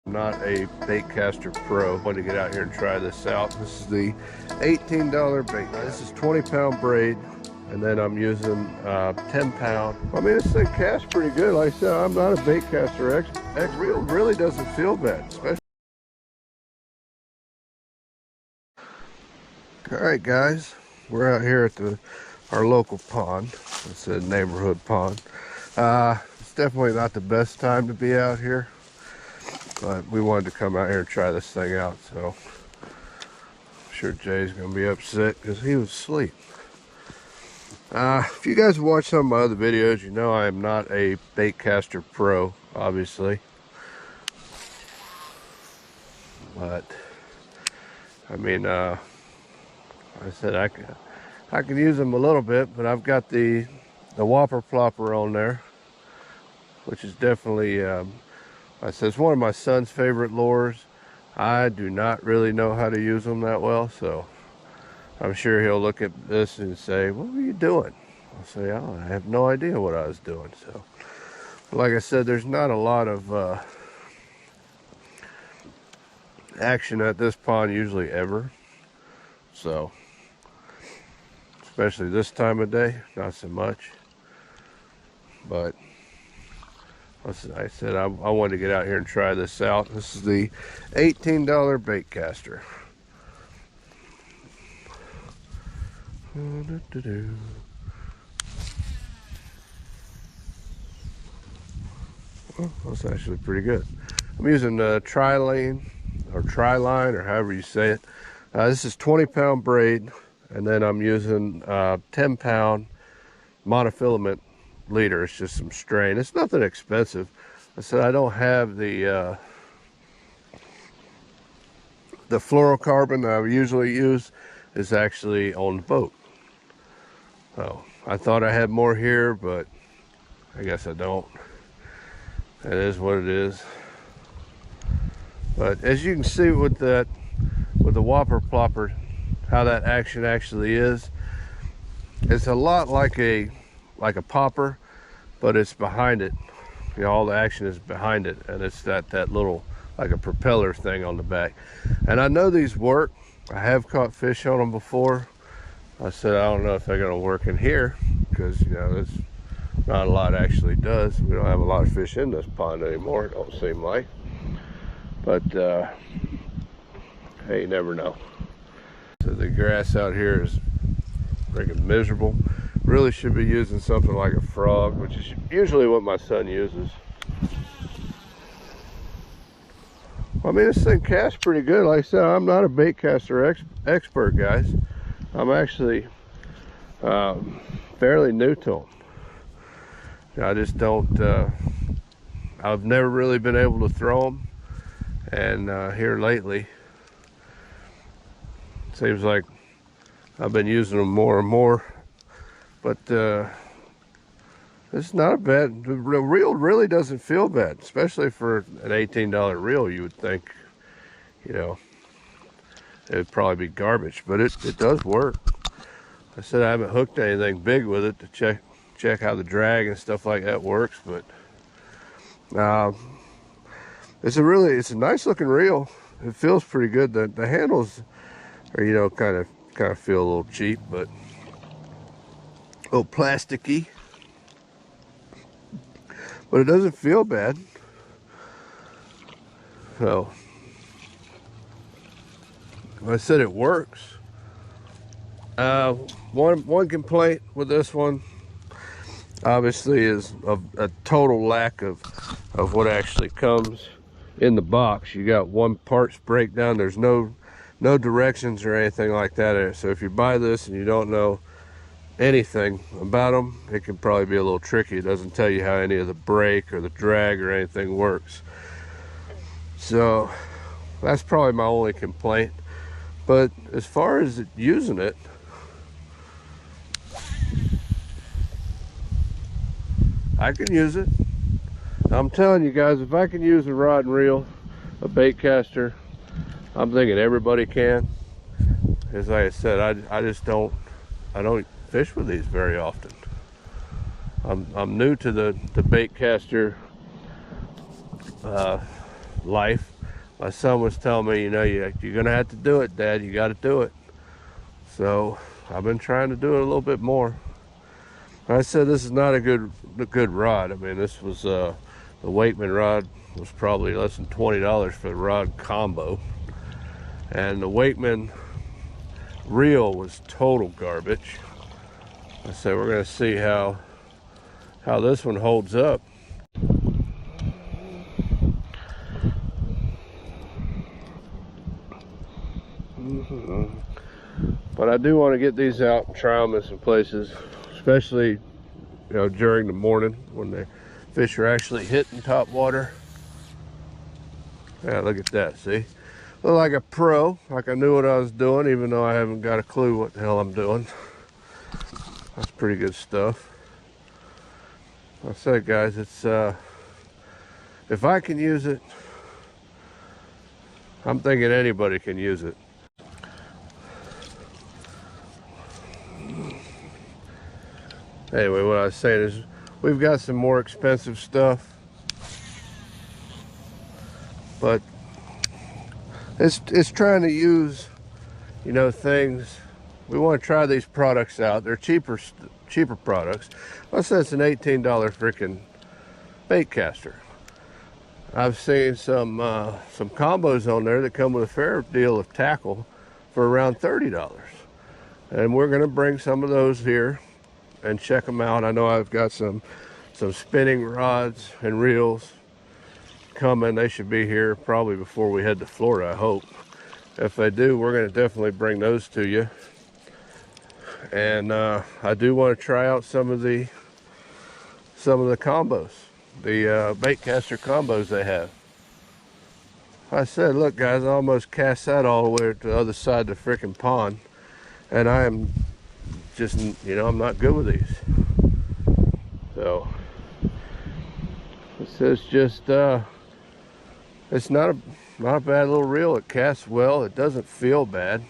Not a Baitcaster Pro. I wanted to get out here and try this out. This is the $18 bait. Now, this is 20-pound braid, and then I'm using 10-pound. I mean, this thing casts pretty good. Like I said, I'm not a Baitcaster expert. Reel really doesn't feel bad, especially. All right, guys, we're out here at our local pond. It's a neighborhood pond. It's definitely not the best time to be out here, but we wanted to come out here and try this thing out, so I'm sure Jay's gonna be upset because he was asleep. If you guys have watched some of my other videos, you know I am not a Baitcaster Pro, obviously. But, I mean, I said I can use them a little bit, but I've got the Whopper Plopper on there, which is definitely, I said it's one of my son's favorite lures. I do not really know how to use them that well, so I'm sure he'll look at this and say, "What were you doing?" I'll say, "Oh, I have no idea what I was doing." So, like I said, there's not a lot of action at this pond usually ever. So, especially this time of day, not so much. But I said I wanted to get out here and try this out. This is the $18 Baitcaster. Well, that's actually pretty good. I'm using tri-line or however you say it. This is 20-pound braid, and then I'm using 10-pound monofilament leader. It's just some strain. It's nothing expensive. I said I don't have the fluorocarbon that I usually use is actually on the boat. So I thought I had more here, but I guess I don't. It is what it is. But as you can see with the Whopper Plopper, how that action actually is, it's a lot like a popper, but it's behind it. You know, all the action is behind it, and it's that little, like a propeller thing on the back. And I know these work. I have caught fish on them before. I said I don't know if they're gonna work in here, because you know it's not a lot actually does. We don't have a lot of fish in this pond anymore, it don't seem like. But hey, you never know. So the grass out here is freaking miserable. Really should be using something like a frog, which is usually what my son uses. I mean, this thing casts pretty good. Like I said, I'm not a Baitcaster expert, guys. I'm actually fairly new to them. I just don't, I've never really been able to throw them. And here lately, it seems like I've been using them more and more. But it's not a bad, the reel really doesn't feel bad, especially for an $18 reel. You would think, you know, it would probably be garbage, but it does work. I said I haven't hooked anything big with it to check how the drag and stuff like that works, but it's a nice looking reel. It feels pretty good. The handles are, you know, kind of feel a little cheap, but a little plasticky, but it doesn't feel bad. So I said it works. One complaint with this one obviously is a total lack of what actually comes in the box. You got one parts breakdown. There's no directions or anything like that. So if you buy this and you don't know anything about them, it can probably be a little tricky. It doesn't tell you how any of the brake or the drag or anything works. So that's probably my only complaint. But as far as using it, I can use it. I'm telling you guys, if I can use a rod and reel, a Baitcaster, I'm thinking everybody can. As I said, I don't fish with these very often. I'm new to the Baitcaster life. my son was telling me, you know, you're gonna have to do it, Dad. You got to do it. So I've been trying to do it a little bit more. I said this is not a good rod. I mean, this was the Wakeman rod was probably less than $20 for the rod combo, and the Wakeman reel was total garbage. I said we're gonna see how this one holds up. But I do want to get these out and try them in some places, especially, you know, during the morning when the fish are actually hitting top water. Yeah, look at that, see? Look like a pro, like I knew what I was doing, even though I haven't got a clue what the hell I'm doing. That's pretty good stuff. I said, guys, it's if I can use it, I'm thinking anybody can use it. Anyway, what I was saying is we've got some more expensive stuff, but it's trying to use, you know, things. We want to try these products out. They're cheaper products. I said it's an $18 freaking Baitcaster. I've seen some combos on there that come with a fair deal of tackle for around $30, and we're going to bring some of those here and check them out. I know I've got some spinning rods and reels coming. They should be here probably before we head to Florida, I hope. If they do, we're going to definitely bring those to you. And I do want to try out some of the combos, the Baitcaster combos they have. I said, look guys, I almost cast that all the way to the other side of the freaking pond, and I am just, you know, I'm not good with these. So this is just it's not a bad little reel. It casts well. It doesn't feel bad.